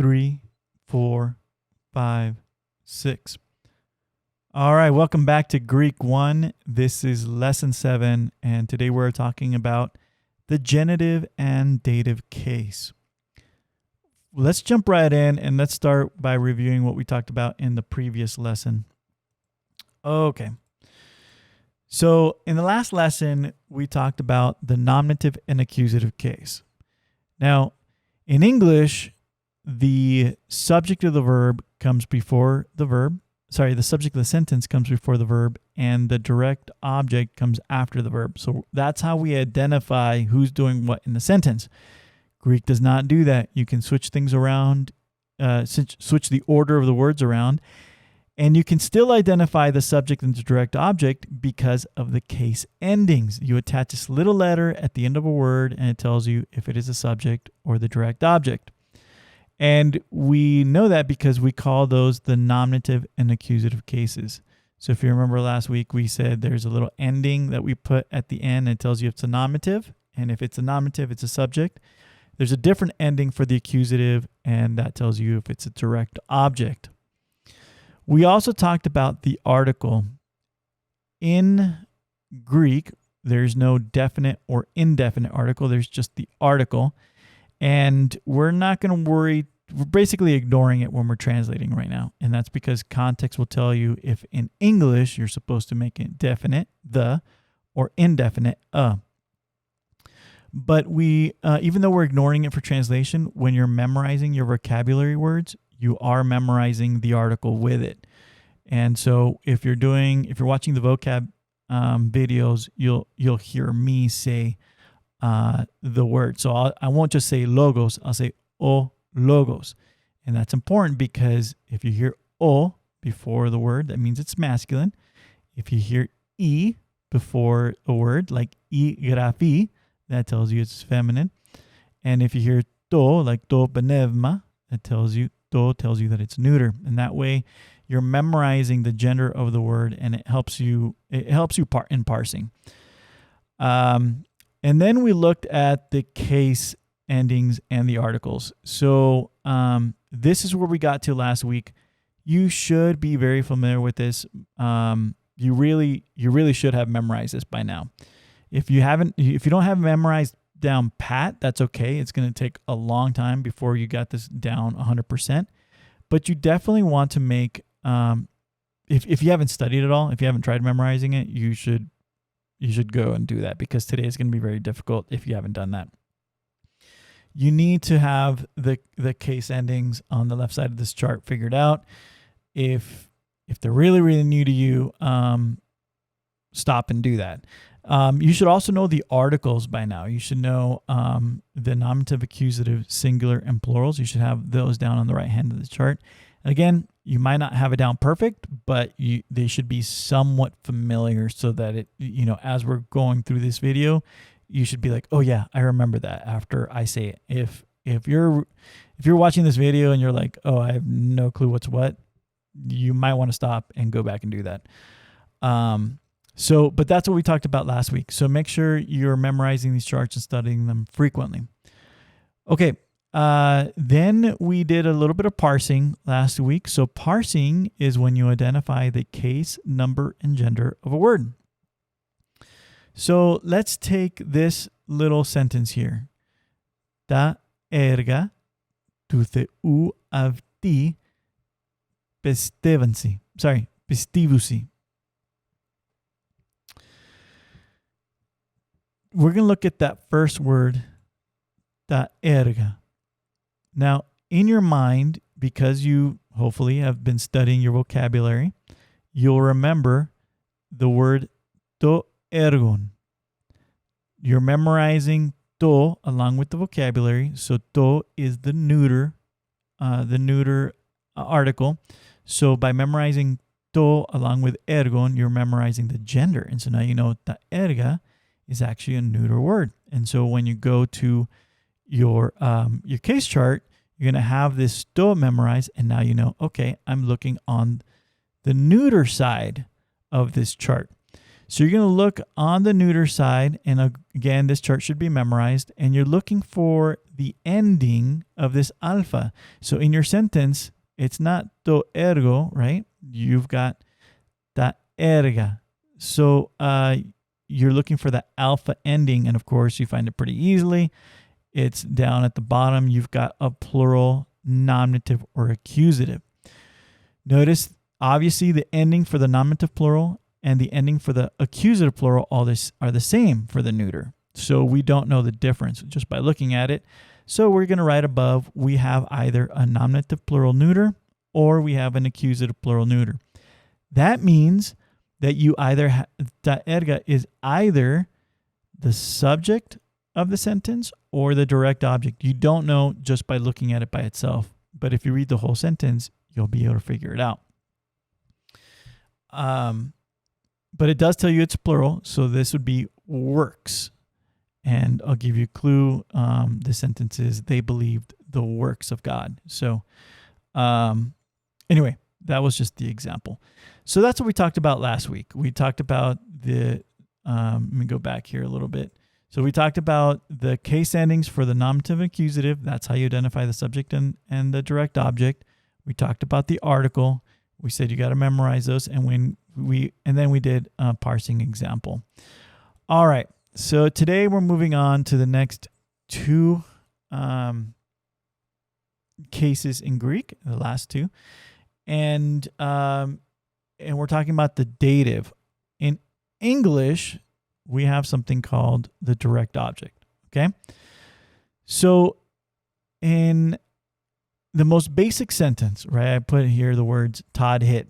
3, 4, 5, 6. All right, welcome back to Greek 1. This is lesson 7, and today we're talking about the genitive and dative case. Let's jump right in and let's start by reviewing what we talked about in the previous lesson. Okay. So in the last lesson, we talked about the nominative and accusative case. Now, in English, the subject of the verb comes before the verb. The subject of the sentence comes before the verb, and the direct object comes after the verb. So that's how we identify who's doing what in the sentence. Greek does not do that. You can switch things around, switch the order of the words around, and you can still identify the subject and the direct object because of the case endings. You attach this little letter at the end of a word, and it tells you if it is a subject or the direct object. And we know that because we call those the nominative and accusative cases. So if you remember last week, we said there's a little ending that we put at the end and it tells you if it's a nominative. And if it's a nominative, it's a subject. There's a different ending for the accusative, and that tells you if it's a direct object. We also talked about the article. In Greek, there's no definite or indefinite article. There's just the article. And we're not going to worry. We're basically ignoring it when we're translating right now. And that's because context will tell you if in English you're supposed to make it definite, the, or indefinite, a. But we, even though we're ignoring it for translation, when you're memorizing your vocabulary words, you are memorizing the article with it. And so if you're watching the vocab videos, you'll hear me say the word. So I won't just say logos, I'll say o logos. And that's important because if you hear o before the word, that means it's masculine. If you hear e before a word, like I graphi, that tells you it's feminine. And if you hear to, like to pneuma, that tells you that it's neuter. And that way you're memorizing the gender of the word, and it helps you in parsing. And then we looked at the case endings and the articles. So this is where we got to last week. You should be very familiar with this. You really should have memorized this by now. If you don't have memorized down pat, that's okay. It's going to take a long time before you got this down 100%. But you definitely want to make, if you haven't studied at all, if you haven't tried memorizing it, you should go and do that, because today is going to be very difficult if you haven't done that. You need to have the case endings on the left side of this chart figured out. If they're really, really new to you, stop and do that. You should also know the articles by now. You should know the nominative, accusative, singular, and plurals. You should have those down on the right hand of the chart. And again, you might not have it down perfect, but they should be somewhat familiar so that it, as we're going through this video, you should be like, oh yeah, I remember that after I say it. If you're watching this video and you're like, oh, I have no clue what's what, you might want to stop and go back and do that. But that's what we talked about last week. So make sure you're memorizing these charts and studying them frequently. Okay. Then we did a little bit of parsing last week. So parsing is when you identify the case, number, and gender of a word. So let's take this little sentence here. Ta erga tu theu avti pestivusi. We're going to look at that first word, ta erga. Now, in your mind, because you hopefully have been studying your vocabulary, you'll remember the word to ergon. You're memorizing to along with the vocabulary. So to is the neuter article. So by memorizing to along with ergon, you're memorizing the gender. And so now you know ta erga is actually a neuter word. And so when you go to your case chart, you're going to have this to memorized, and now you know, okay, I'm looking on the neuter side of this chart. So you're going to look on the neuter side, and again, this chart should be memorized, and you're looking for the ending of this alpha. So in your sentence, it's not to ergo, right? You've got ta erga. So you're looking for the alpha ending, and of course you find it pretty easily. It's down at the bottom. You've got a plural, nominative, or accusative. Notice, obviously, the ending for the nominative plural and the ending for the accusative plural all this are the same for the neuter. So we don't know the difference just by looking at it. So we're going to write above, we have either a nominative plural neuter or we have an accusative plural neuter. That means that you either ta erga is either the subject of the sentence or the direct object. You don't know just by looking at it by itself. But if you read the whole sentence, you'll be able to figure it out. But it does tell you it's plural, so this would be works. And I'll give you a clue. The sentence is, they believed the works of God. So anyway, that was just the example. So that's what we talked about last week. We talked about the, let me go back here a little bit. So we talked about the case endings for the nominative and accusative. That's how you identify the subject and the direct object. We talked about the article. We said you got to memorize those, and then we did a parsing example. All right. So today we're moving on to the next two cases in Greek, the last two, and we're talking about the dative. In English, we have something called the direct object. Okay. So in the most basic sentence, right, I put here the words Todd hit.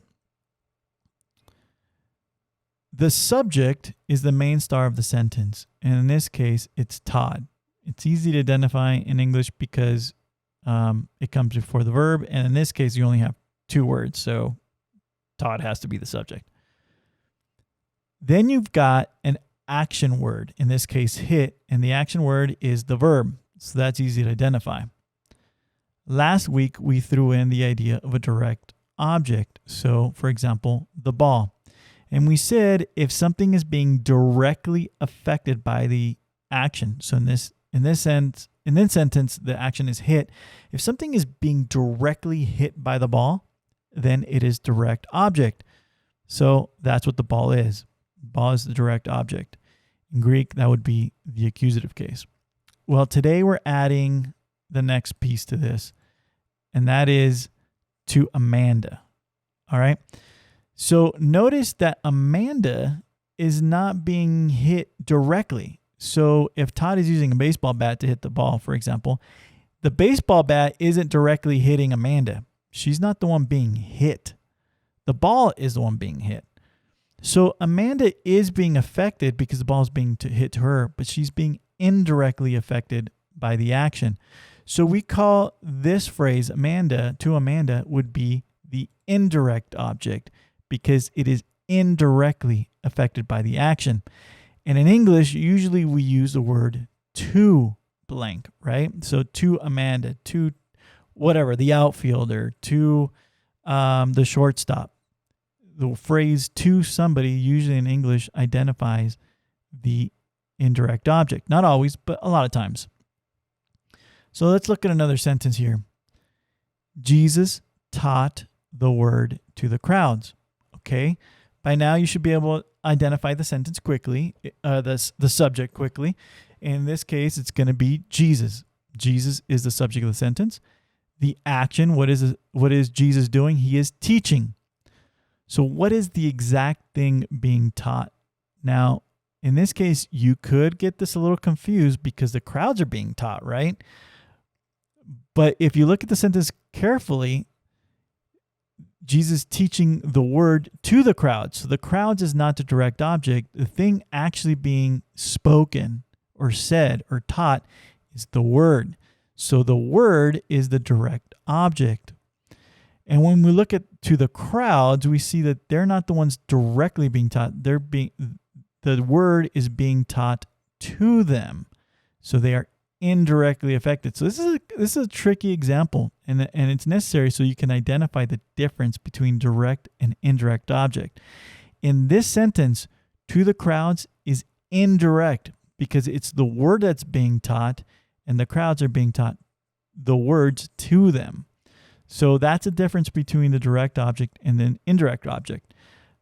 The subject is the main star of the sentence. And in this case, it's Todd. It's easy to identify in English because it comes before the verb. And in this case, you only have two words. So Todd has to be the subject. Then you've got an action word, in this case, hit. And the action word is the verb. So that's easy to identify. Last week, we threw in the idea of a direct object. So, for example, the ball. And we said if something is being directly affected by the action, so in this sentence, the action is hit. If something is being directly hit by the ball, then it is direct object. So that's what the ball is. Ball is the direct object. In Greek, that would be the accusative case. Well, today we're adding the next piece to this, and that is to Amanda. All right. So notice that Amanda is not being hit directly. So if Todd is using a baseball bat to hit the ball, for example, the baseball bat isn't directly hitting Amanda. She's not the one being hit. The ball is the one being hit. So Amanda is being affected because the ball is being hit to her, but she's being indirectly affected by the action. So we call this phrase Amanda would be the indirect object because it is indirectly affected by the action. And in English, usually we use the word to blank, right? So to Amanda, to whatever, the outfielder, to the shortstop. The phrase to somebody, usually in English, identifies the indirect object. Not always, but a lot of times. So let's look at another sentence here. Jesus taught the word to the crowds. Okay. By now you should be able to identify the sentence quickly, the subject quickly. In this case, it's going to be Jesus. Jesus is the subject of the sentence. The action, what is Jesus doing? He is teaching. So what is the exact thing being taught? Now, in this case, you could get this a little confused because the crowds are being taught, right? But if you look at the sentence carefully, Jesus teaching the word to the crowds. So the crowds is not the direct object. The thing actually being spoken or said or taught is the word. So the word is the direct object. And when we look at to the crowds, we see that they're not the ones directly being taught. The word is being taught to them. So they are indirectly affected. So this is a tricky example, and it's necessary so you can identify the difference between direct and indirect object. In this sentence, to the crowds is indirect because it's the word that's being taught, and the crowds are being taught the words to them. So that's a difference between the direct object and the indirect object.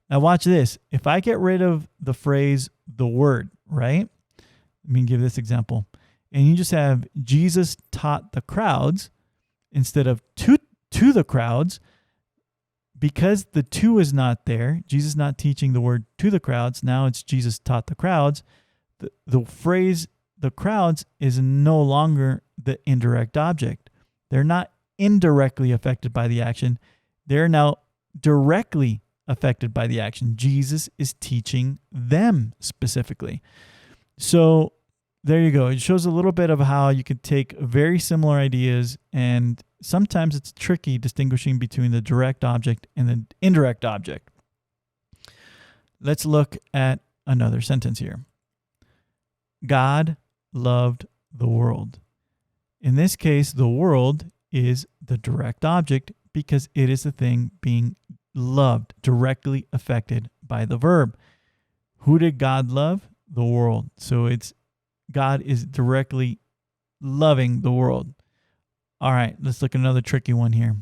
Now watch this. If I get rid of the phrase the word, right? Let me give this example. And you just have Jesus taught the crowds instead of to the crowds, because the to is not there. Jesus is not teaching the word to the crowds. Now it's Jesus taught the crowds. The phrase the crowds is no longer the indirect object. They're not indirectly affected by the action. They're now directly affected by the action. Jesus is teaching them specifically. So there you go. It shows a little bit of how you could take very similar ideas, and sometimes it's tricky distinguishing between the direct object and the indirect object. Let's look at another sentence here. God loved the world. In this case, the world is the direct object because it is the thing being loved, directly affected by the verb. Who did God love? The world. So it's God is directly loving the world. All right, let's look at another tricky one here.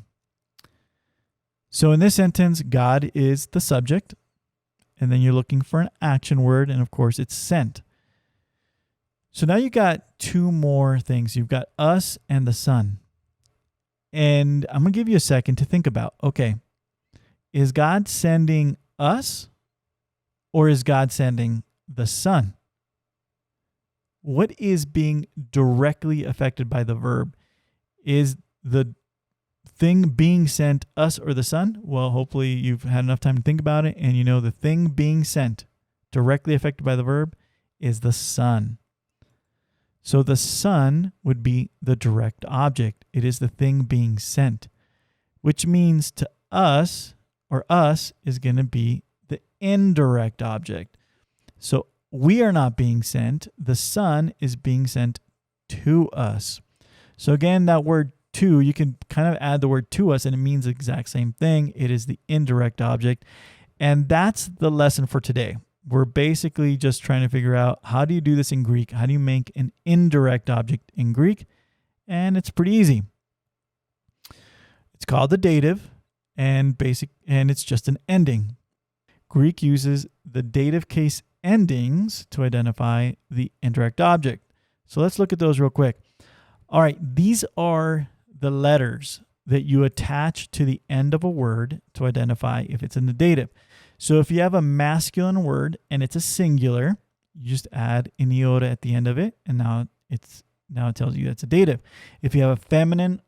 So in this sentence, God is the subject, and then you're looking for an action word, and of course it's sent. So now you got two more things. You've got us and the Son. And I'm going to give you a second to think about, okay, is God sending us or is God sending the Son? What is being directly affected by the verb? Is the thing being sent us or the Son? Well, hopefully you've had enough time to think about it, and you know the thing being sent, directly affected by the verb, is the Son. So the Son would be the direct object. It is the thing being sent, which means to us, or us, is going to be the indirect object. So we are not being sent. The Son is being sent to us. So again, that word to, you can kind of add the word to us and it means the exact same thing. It is the indirect object. And that's the lesson for today. We're basically just trying to figure out, how do you do this in Greek? How do you make an indirect object in Greek? And it's pretty easy. It's called the dative, and it's just an ending. Greek uses the dative case endings to identify the indirect object. So let's look at those real quick. All right, these are the letters that you attach to the end of a word to identify if it's in the dative. So if you have a masculine word and it's a singular, you just add an iota at the end of it, and now it tells you that's a dative. If you have a feminine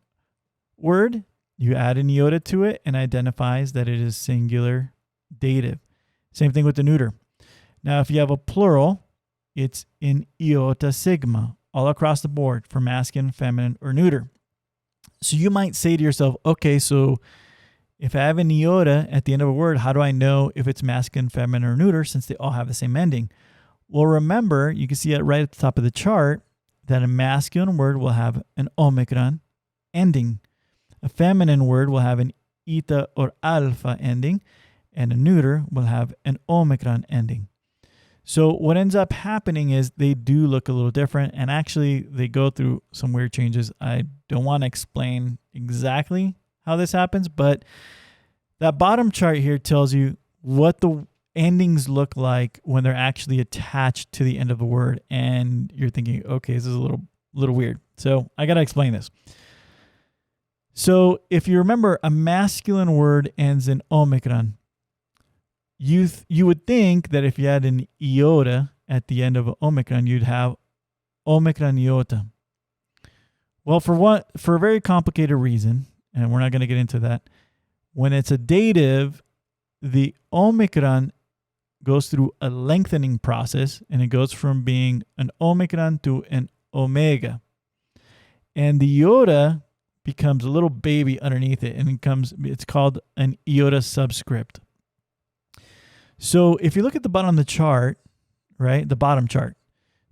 word, you add an iota to it and identifies that it is singular dative. Same thing with the neuter. Now, if you have a plural, it's in iota sigma all across the board for masculine, feminine, or neuter. So you might say to yourself, okay, so if I have an iota at the end of a word, how do I know if it's masculine, feminine, or neuter since they all have the same ending? Well, remember, you can see it right at the top of the chart that a masculine word will have an omicron ending. A feminine word will have an eta or alpha ending, and a neuter will have an omicron ending. So what ends up happening is they do look a little different, and actually they go through some weird changes. I don't want to explain exactly how this happens, but that bottom chart here tells you what the endings look like when they're actually attached to the end of a word, and you're thinking, okay, this is a little weird. So I got to explain this. So if you remember, a masculine word ends in omicron. You would think that if you had an iota at the end of omicron, you'd have omicron iota. Well, for a very complicated reason, and we're not going to get into that, when it's a dative, the omicron goes through a lengthening process, and it goes from being an omicron to an omega. And the iota becomes a little baby underneath it, and it's called an iota subscript. So if you look at the bottom of the chart, right, the bottom chart,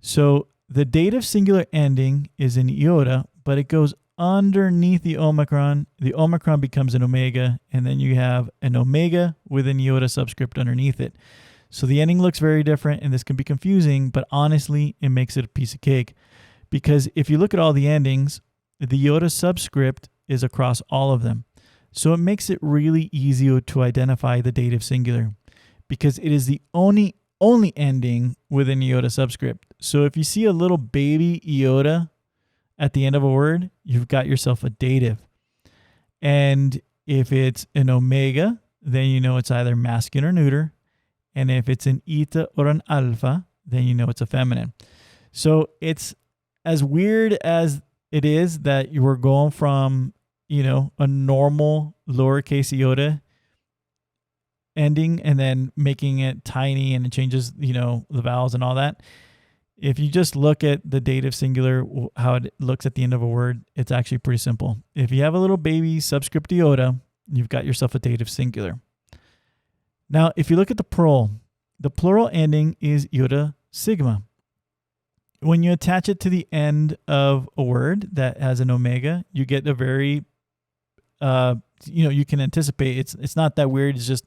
so the dative singular ending is an iota, but it goes underneath the omicron. The omicron becomes an omega, and then you have an omega with an iota subscript underneath it. So the ending looks very different, and this can be confusing, but honestly, it makes it a piece of cake because if you look at all the endings, the iota subscript is across all of them. So it makes it really easy to identify the dative singular because it is the only ending with an iota subscript. So if you see a little baby iota at the end of a word, you've got yourself a dative. And if it's an omega, then you know it's either masculine or neuter. And if it's an eta or an alpha, then you know it's a feminine. So it's as weird as it is that you were going from, a normal lowercase iota ending and then making it tiny and it changes, the vowels and all that. If you just look at the dative singular, how it looks at the end of a word, it's actually pretty simple. If you have a little baby subscript iota, you've got yourself a dative singular. Now, if you look at the plural ending is iota sigma. When you attach it to the end of a word that has an omega, you get a very, you can anticipate. It's not that weird. It's just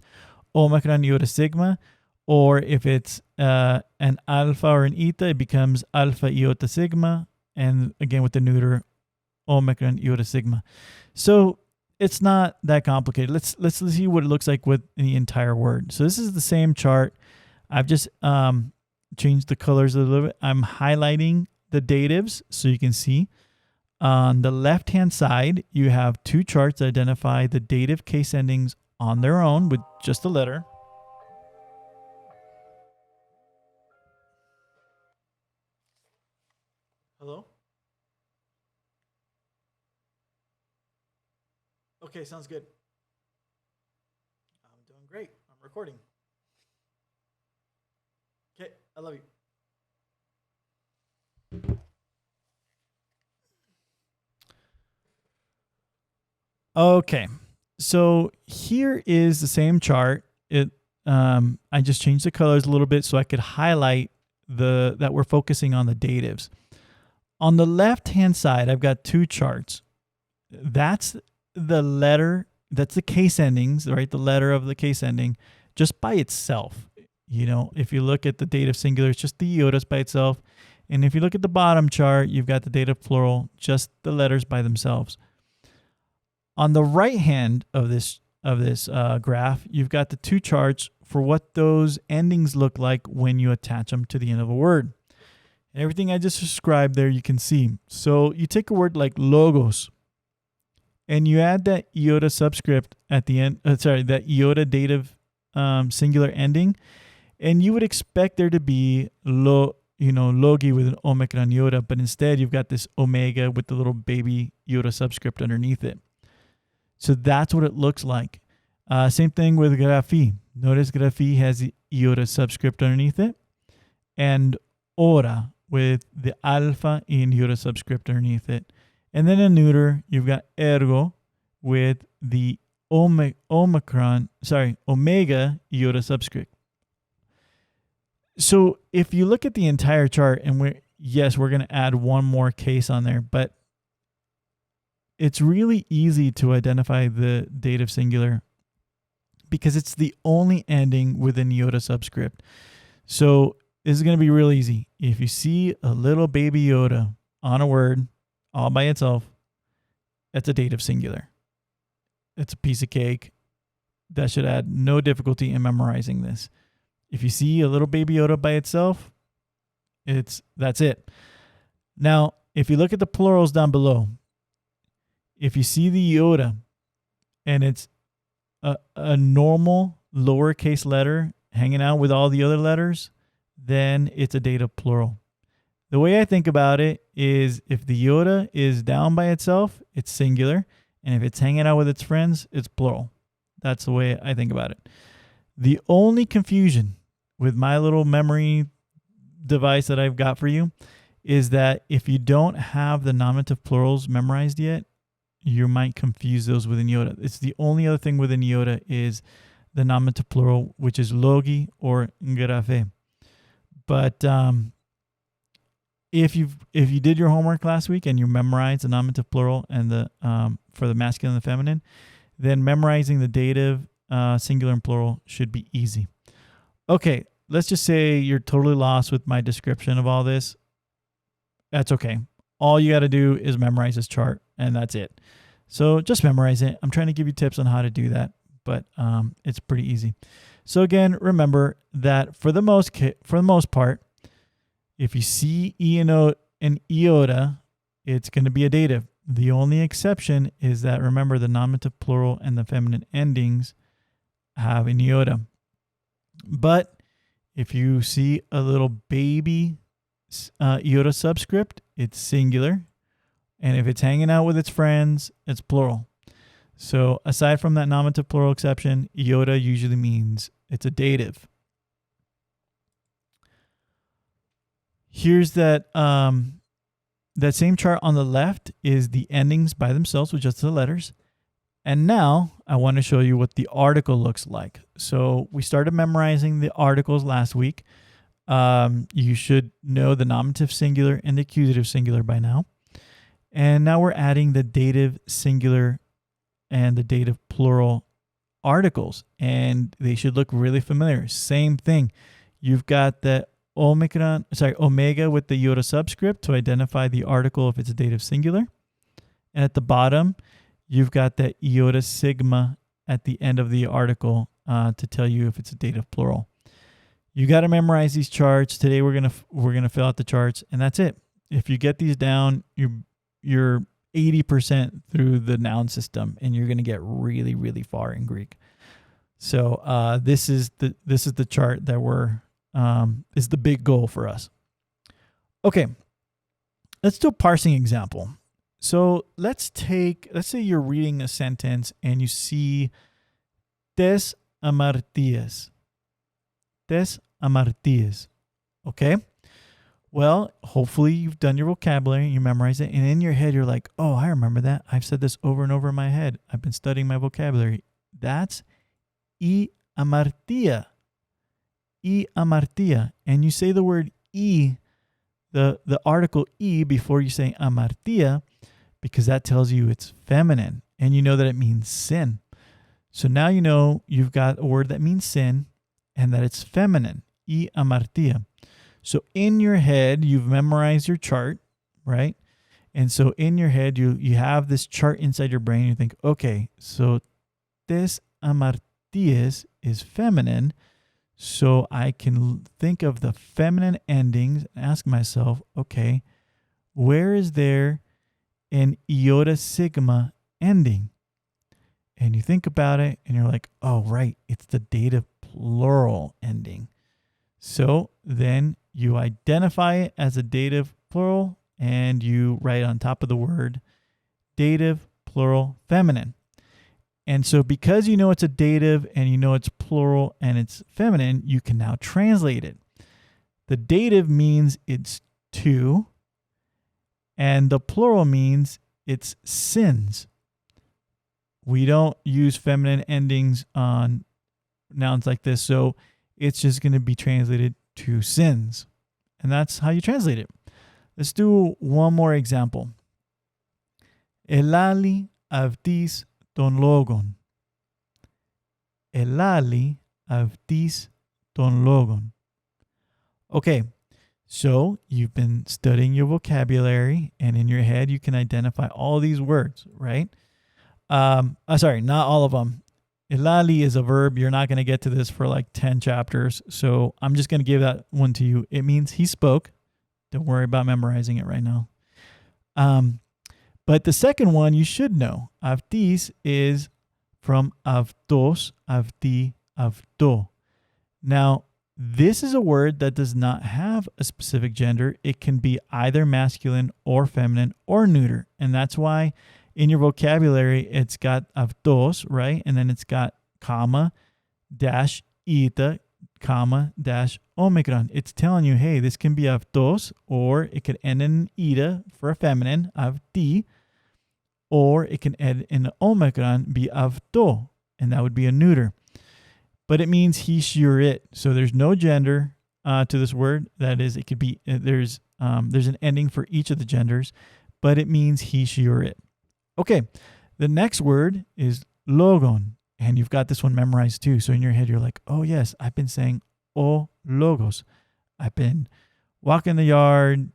omicron iota sigma. Or if it's an alpha or an eta, it becomes alpha iota sigma. And again, with the neuter, omicron iota sigma. So it's not that complicated. Let's see what it looks like with the entire word. So this is the same chart. I've just changed the colors a little bit. I'm highlighting the datives so you can see. On the left-hand side, you have two charts that identify the dative case endings on their own with just a letter. Hello? Okay, sounds good. I'm doing great. I'm recording. Okay, I love you. Okay, so here is the same chart. I just changed the colors a little bit so I could highlight that we're focusing on the datives. On the left-hand side, I've got two charts. That's the letter, that's the case endings, right? The letter of the case ending just by itself. If you look at the dative singular, it's just the iotas by itself. And if you look at the bottom chart, you've got the dative plural, just the letters by themselves. On the right hand of this graph, you've got the two charts for what those endings look like when you attach them to the end of a word. Everything I just described there, you can see. So you take a word like logos, and you add that iota subscript at the end. That iota dative singular ending, and you would expect there to be logi with an omicron iota, but instead you've got this omega with the little baby iota subscript underneath it. So that's what it looks like. Same thing with graphi. Notice graphi has the iota subscript underneath it, and ora with the alpha in iota subscript underneath it. And then in neuter, you've got ergo with the omega iota subscript. So if you look at the entire chart, and we're going to add one more case on there, but it's really easy to identify the dative singular because it's the only ending with an iota subscript. So this is going to be real easy. If you see a little baby iota on a word all by itself, that's a dative singular. It's a piece of cake. That should add no difficulty in memorizing this. If you see a little baby iota by itself, that's it. Now, if you look at the plurals down below, if you see the iota and it's a normal lowercase letter hanging out with all the other letters, then it's a dative plural. The way I think about it is if the iota is down by itself, it's singular. And if it's hanging out with its friends, it's plural. That's the way I think about it. The only confusion with my little memory device that I've got for you is that if you don't have the nominative plurals memorized yet, you might confuse those with an iota. It's the only other thing with an iota is the nominative plural, which is logi or graphe. But if you did your homework last week and you memorized the nominative plural and the for the masculine and the feminine, then memorizing the dative singular and plural should be easy. Okay, let's just say you're totally lost with my description of all this. That's okay. all you got to do is memorize this chart, and that's it. So just memorize it. I'm trying to give you tips on how to do that, but it's pretty easy. So again, remember that for the most part, if you see E and O and iota, it's going to be a dative. The only exception is that, remember, the nominative plural and the feminine endings have an iota. But if you see a little baby iota subscript, it's singular. And if it's hanging out with its friends, it's plural. So aside from that nominative plural exception, iota usually means it's a dative. Here's that that same chart on the left is the endings by themselves with just the letters. And now I want to show you what the article looks like. So we started memorizing the articles last week. You should know the nominative singular and the accusative singular by now. And now we're adding the dative singular and the dative plural articles. And they should look really familiar. Same thing. You've got the omega with the iota subscript to identify the article if it's a dative singular. And at the bottom, you've got that iota sigma at the end of the article to tell you if it's a dative plural. You got to memorize these charts. Today we're gonna fill out the charts, and that's it. If you get these down, you're 80% through the noun system, and you're gonna get really, really far in Greek. So this is the chart that is the big goal for us. Okay, let's do a parsing example. So let's say you're reading a sentence and you see tes amartías. Tes amartías. Okay? Well, hopefully you've done your vocabulary and you memorize it. And in your head, you're like, oh, I remember that. I've said this over and over in my head. I've been studying my vocabulary. That's y amartía. Y amartía. And you say the word y, the article y before you say amartía, because that tells you it's feminine. And you know that it means sin. So now you know you've got a word that means sin and that it's feminine. Y amartía. So in your head, you've memorized your chart, right? And so in your head, you have this chart inside your brain. You think, okay, so tes amartías is feminine. So I can think of the feminine endings and ask myself, okay, where is there an iota sigma ending? And you think about it and you're like, oh, right, it's the dative plural ending. So then you identify it as a dative plural and you write on top of the word dative plural feminine. And so because you know it's a dative and you know it's plural and it's feminine, you can now translate it. The dative means it's two, and the plural means it's sins. We don't use feminine endings on nouns like this, so it's just going to be translated to sins. And that's how you translate it. Let's do one more example. Elali avdis ton logon. Elali avdis ton logon. Okay, so you've been studying your vocabulary, and in your head you can identify all these words, right? Sorry, not all of them. Elali is a verb. You're not going to get to this for like 10 chapters, so I'm just going to give that one to you. It means he spoke. Don't worry about memorizing it right now. But the second one you should know. Avdis is from avdos, avdi, avdo. Now, this is a word that does not have a specific gender. It can be either masculine or feminine or neuter. And that's why in your vocabulary, it's got avdos, right? And then it's got comma, dash, ita, comma, dash, omicron. It's telling you, hey, this can be avdos, or it could end in ita for a feminine, avdi, or it can end in omicron, be avdo, and that would be a neuter. But it means he, she, or it. So there's no gender to this word. That is, it could be, there's an ending for each of the genders, but it means he, she, or it. Okay, the next word is logon, and you've got this one memorized too. So in your head, you're like, oh yes, I've been saying logos. I've been walking the yard,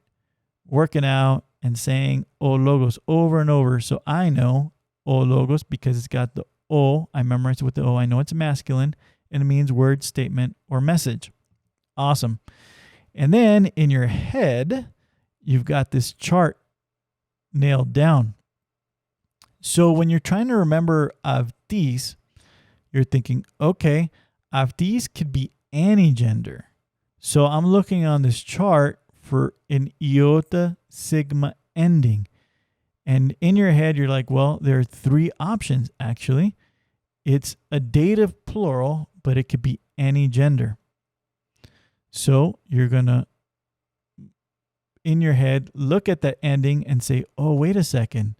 working out, and saying o logos over and over. So I know o logos because it's got the o. I memorized it with the o. I know it's masculine, and it means word, statement, or message. Awesome. And then in your head, you've got this chart nailed down. So when you're trying to remember avdis, you're thinking, okay, avdis could be any gender. So I'm looking on this chart for an iota sigma ending. And in your head, you're like, well, there are three options, actually. It's a dative plural, but it could be any gender. So you're going to, in your head, look at that ending and say, oh, wait a second.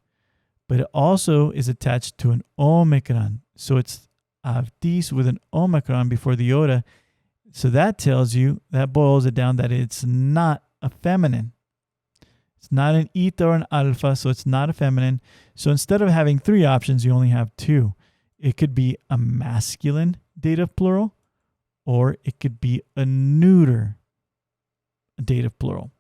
But it also is attached to an omicron. So it's avdis with an omicron before the iota. So that tells you, that boils it down that it's not a feminine. It's not an eta or an alpha, so it's not a feminine. So instead of having three options, you only have two. It could be a masculine dative plural, or it could be a neuter dative plural.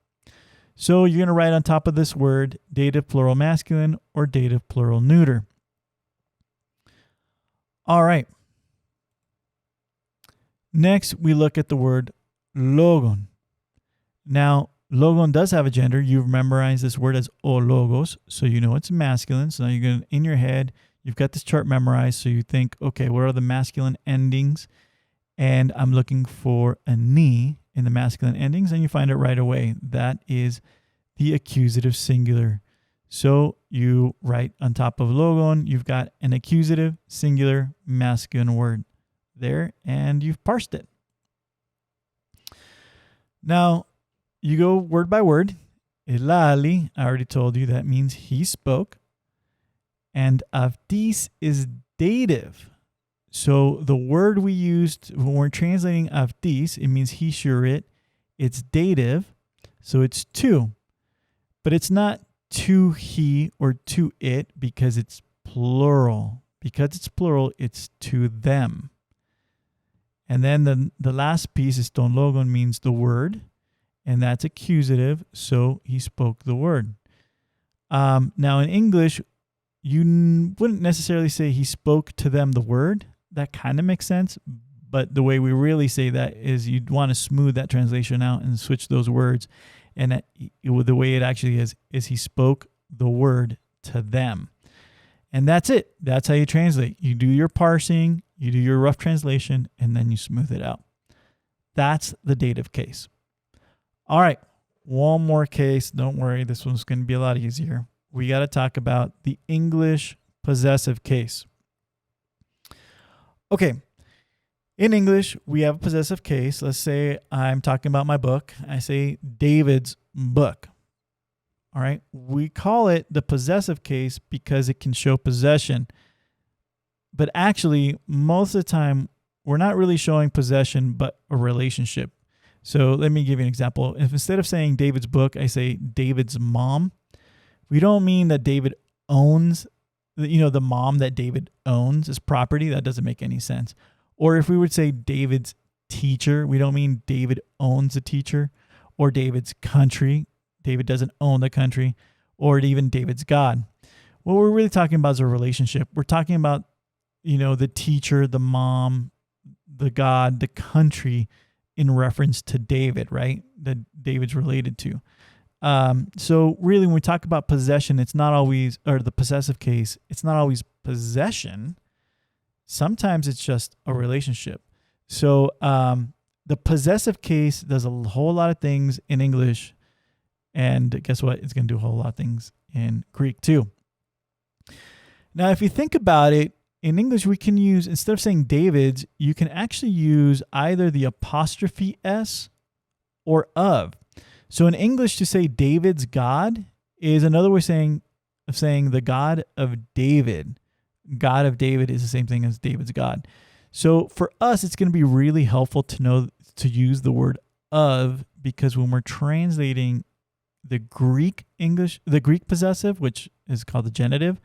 So you're going to write on top of this word dative plural masculine or dative plural neuter. All right. Next, we look at the word logon. Now, logon does have a gender. You've memorized this word as o logos, so you know it's masculine. So now you're going to, in your head, you've got this chart memorized, so you think, okay, what are the masculine endings? And I'm looking for a ni in the masculine endings, and you find it right away. That is the accusative singular. So you write on top of logon, you've got an accusative singular masculine word there, and you've parsed it. Now, you go word by word. Elali, I already told you, that means he spoke. And avdis is dative. So the word we used when we're translating avdis, it means he, sure, it. It's dative, so it's to. But it's not to he or to it because it's plural. Because it's plural, it's to them. And then the last piece is ton logon, means the word. And that's accusative, so he spoke the word. Now in English, you wouldn't necessarily say he spoke to them the word. That kind of makes sense. But the way we really say that is you'd want to smooth that translation out and switch those words. And the way it actually is he spoke the word to them. And that's it. That's how you translate. You do your parsing, you do your rough translation, and then you smooth it out. That's the dative case. All right, one more case. Don't worry, this one's going to be a lot easier. We got to talk about the English possessive case. Okay, in English, we have a possessive case. Let's say I'm talking about my book. I say David's book. All right, we call it the possessive case because it can show possession. But actually, most of the time, we're not really showing possession, but a relationship. So let me give you an example. If instead of saying David's book, I say David's mom, we don't mean that David owns, the mom that David owns is property. That doesn't make any sense. Or if we would say David's teacher, we don't mean David owns a teacher, or David's country. David doesn't own the country, or even David's God. What we're really talking about is a relationship. We're talking about, the teacher, the mom, the God, the country in reference to David, right? That David's related to. So really when we talk about possession, it's not always, or the possessive case, it's not always possession. Sometimes it's just a relationship. So the possessive case does a whole lot of things in English. And guess what? It's going to do a whole lot of things in Greek too. Now, if you think about it, in English, we can use, instead of saying David's, you can actually use either the apostrophe S or of. So in English, to say David's God is another way of saying the God of David. God of David is the same thing as David's God. So for us, it's going to be really helpful to know to use the word of, because when we're translating the Greek possessive, which is called the genitive,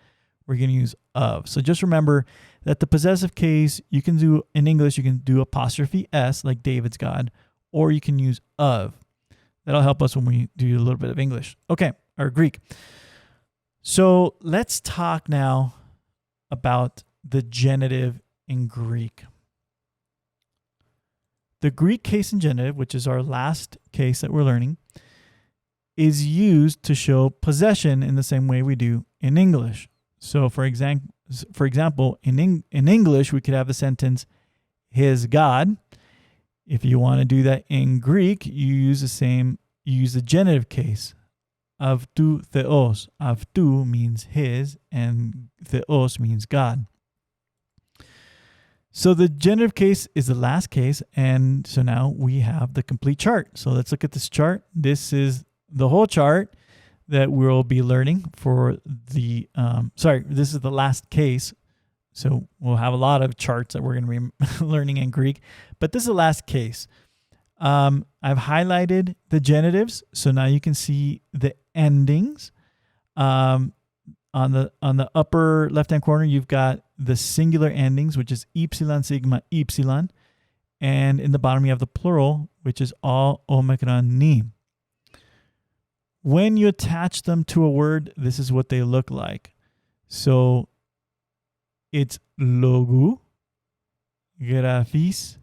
we're going to use of. So just remember that the possessive case, you can do in English, you can do apostrophe S like David's God, or you can use of. That'll help us when we do a little bit of English. Okay. All or Greek. So let's talk now about the genitive in Greek. The Greek case in genitive, which is our last case that we're learning, is used to show possession in the same way we do in English. So for example, in English, we could have the sentence, his God. If you want to do that in Greek, you use the genitive case. Avtu theos. Avtu means his, and theos means God. So the genitive case is the last case, and so now we have the complete chart. So let's look at this chart. This is the whole chart that we'll be learning for the, this is the last case. So we'll have a lot of charts that we're going to be learning in Greek, but this is the last case. I've highlighted the genitives, so now you can see the endings. On the upper left-hand corner, you've got the singular endings, which is epsilon, sigma, epsilon. And in the bottom, you have the plural, which is all omicron ni. When you attach them to a word, this is what they look like. So it's logu, graphis,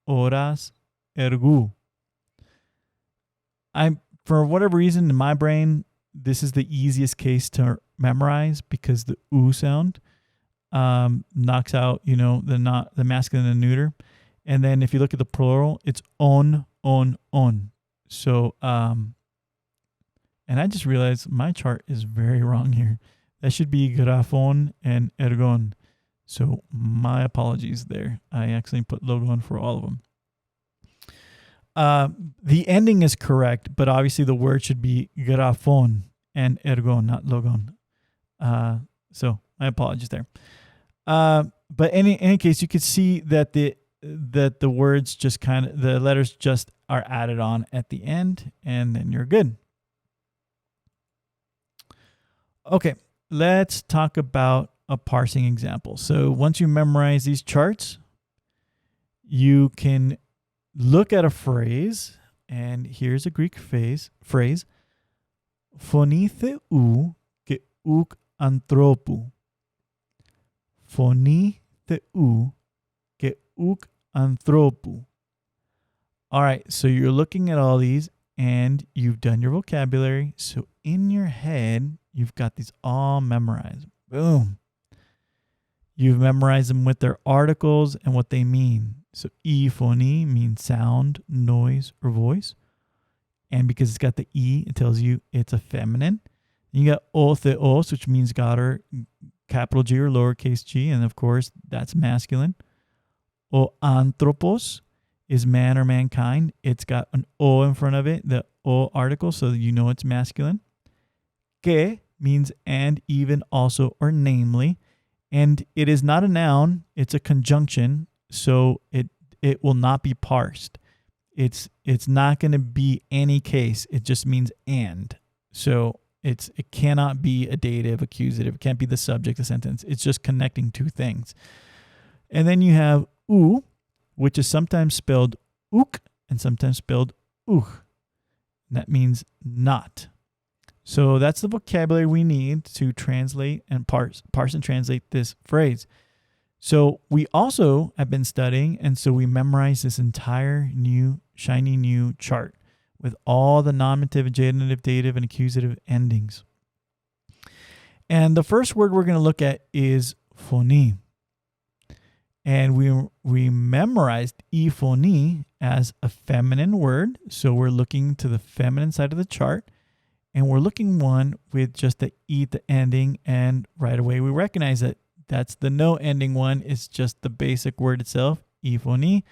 horas, ergu. For whatever reason, in my brain, this is the easiest case to memorize because the oo sound knocks out, the masculine and neuter. And then if you look at the plural, it's on. So, and I just realized my chart is very wrong here. That should be graphon and ergon. So my apologies there. I actually put logon for all of them. The ending is correct, but obviously the word should be graphon and ergon, not logon. So my apologies there. But in any case, you could see that the words just the letters just are added on at the end, and then you're good. Okay, let's talk about a parsing example. So once you memorize these charts, you can look at a phrase, and here's a Greek phrase. Phoni theou ke ouk anthropou. Phoni theou ke ouk anthropou. All right, so you're looking at all these, and you've done your vocabulary. So in your head, you've got these all memorized. Boom. You've memorized them with their articles and what they mean. So phoni means sound, noise, or voice. And because it's got the E, it tells you it's a feminine. And you got o theos, which means God or capital G or lowercase g. And of course, that's masculine. O anthropos is man or mankind. It's got an O in front of it, the O article, so that you know it's masculine. Ke means and, even, also, or namely. And it is not a noun, it's a conjunction, so it will not be parsed. It's not going to be any case. It just means and. So it cannot be a dative, accusative. It can't be the subject of the sentence. It's just connecting two things. And then you have u, which is sometimes spelled ook and sometimes spelled uch. That means not. So that's the vocabulary we need to translate and parse and translate this phrase. So we also have been studying, and so we memorized this entire new, shiny new chart with all the nominative, genitive, dative, and accusative endings. And the first word we're going to look at is phoni. And we memorized phoni as a feminine word. So we're looking to the feminine side of the chart. And we're looking one with just the E at the ending. And right away we recognize that that's the no ending one. It's just the basic word itself, phoni.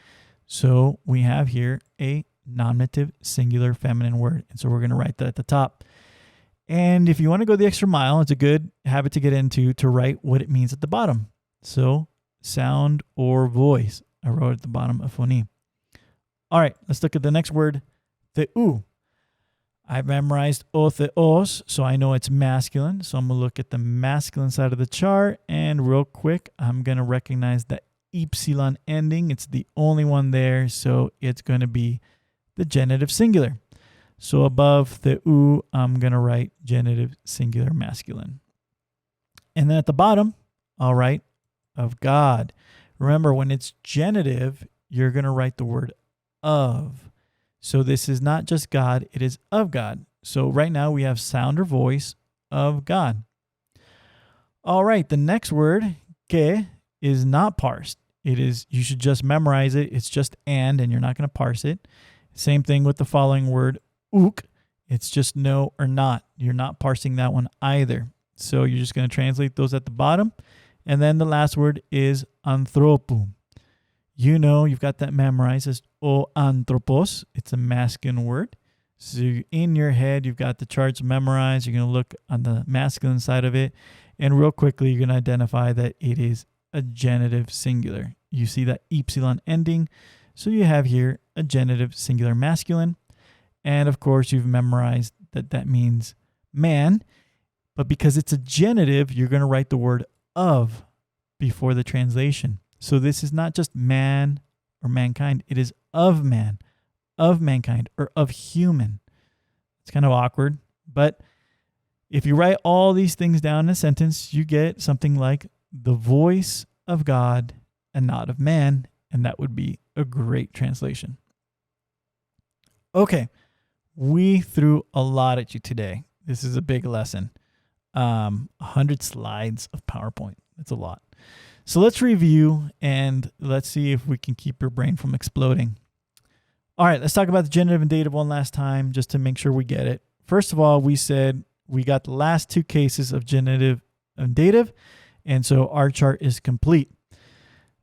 So we have here a nominative singular feminine word. And so we're going to write that at the top. And if you want to go the extra mile, it's a good habit to get into to write what it means at the bottom. So sound or voice. I wrote at the bottom of phoni. All right, let's look at the next word, theou. I've memorized o theos, so I know it's masculine. So I'm going to look at the masculine side of the chart. And real quick, I'm going to recognize the epsilon ending. It's the only one there, so it's going to be the genitive singular. So above the U, I'm going to write genitive singular masculine. And then at the bottom, I'll write of God. Remember, when it's genitive, you're going to write the word of. So this is not just God, it is of God. So right now we have sound or voice of God. All right, the next word, que, is not parsed. It is, you should just memorize it. It's just and you're not going to parse it. Same thing with the following word, uk. It's just no or not. You're not parsing that one either. So you're just going to translate those at the bottom. And then the last word is anthropo. You know, you've got that memorized as o anthropos. It's a masculine word. So in your head, you've got the charts memorized. You're going to look on the masculine side of it. And real quickly, you're going to identify that it is a genitive singular. You see that epsilon ending. So you have here a genitive singular masculine. And of course, you've memorized that that means man. But because it's a genitive, you're going to write the word of before the translation. So this is not just man or mankind. It is of man, of mankind, or of human. It's kind of awkward. But if you write all these things down in a sentence, you get something like the voice of God and not of man. And that would be a great translation. Okay, we threw a lot at you today. This is a big lesson. 100 slides of PowerPoint. That's a lot. So let's review and let's see if we can keep your brain from exploding. All right, let's talk about the genitive and dative one last time just to make sure we get it. First of all, we said we got the last two cases of genitive and dative, and so our chart is complete.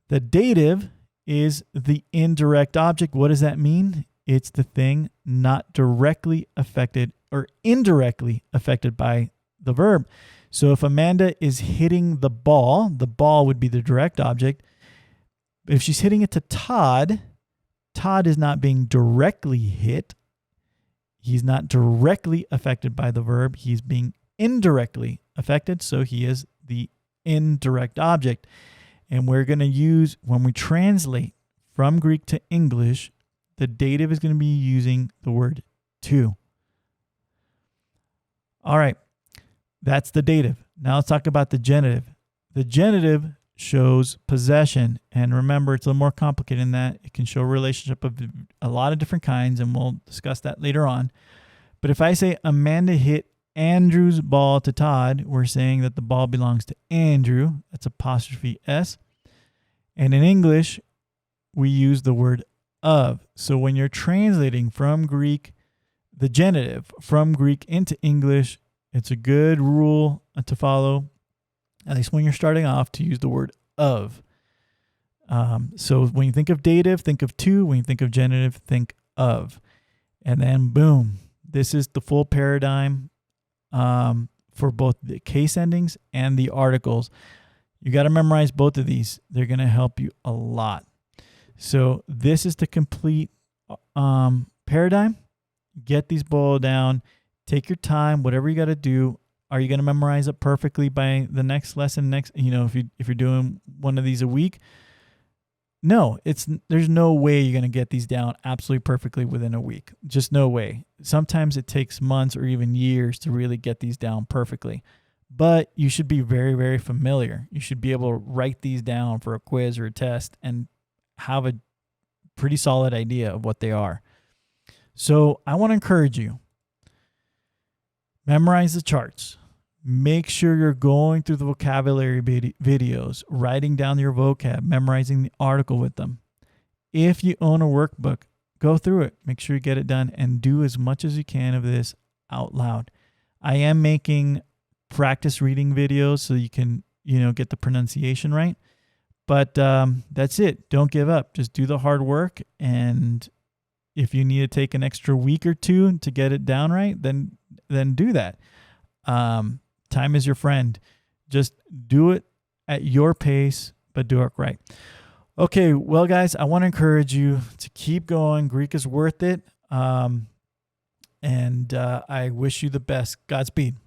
The dative is the indirect object. What does that mean? It's the thing not directly affected or indirectly affected by the verb. So if Amanda is hitting the ball would be the direct object. If she's hitting it to Todd, Todd is not being directly hit. He's not directly affected by the verb. He's being indirectly affected. So he is the indirect object. And we're going to use, when we translate from Greek to English, the dative is going to be using the word to. All right. That's the dative. Now let's talk about the genitive. The genitive shows possession. And remember, it's a little more complicated than that. It can show a relationship of a lot of different kinds, and we'll discuss that later on. But if I say Amanda hit Andrew's ball to Todd, we're saying that the ball belongs to Andrew. That's apostrophe S. And in English, we use the word of. So when you're translating from Greek, the genitive, from Greek into English, it's a good rule to follow, at least when you're starting off, to use the word of. So when you think of dative, think of to. When you think of genitive, think of. And then boom, this is the full paradigm for both the case endings and the articles. You got to memorize both of these. They're going to help you a lot. So this is the complete paradigm. Get these boiled down. Take your time, whatever you got to do. Are you going to memorize it perfectly by the next lesson? If you're doing one of these a week? No, there's no way you're going to get these down absolutely perfectly within a week. Just no way. Sometimes it takes months or even years to really get these down perfectly. But you should be very, very familiar. You should be able to write these down for a quiz or a test and have a pretty solid idea of what they are. So I want to encourage you. Memorize the charts. Make sure you're going through the vocabulary videos, writing down your vocab, memorizing the article with them. If you own a workbook, go through it. Make sure you get it done and do as much as you can of this out loud. I am making practice reading videos so you can, get the pronunciation right. But that's it. Don't give up. Just do the hard work. And if you need to take an extra week or two to get it down right, then do that. Time is your friend. Just do it at your pace, but do it right. Okay, well, guys, I want to encourage you to keep going. Greek is worth it. And I wish you the best. Godspeed.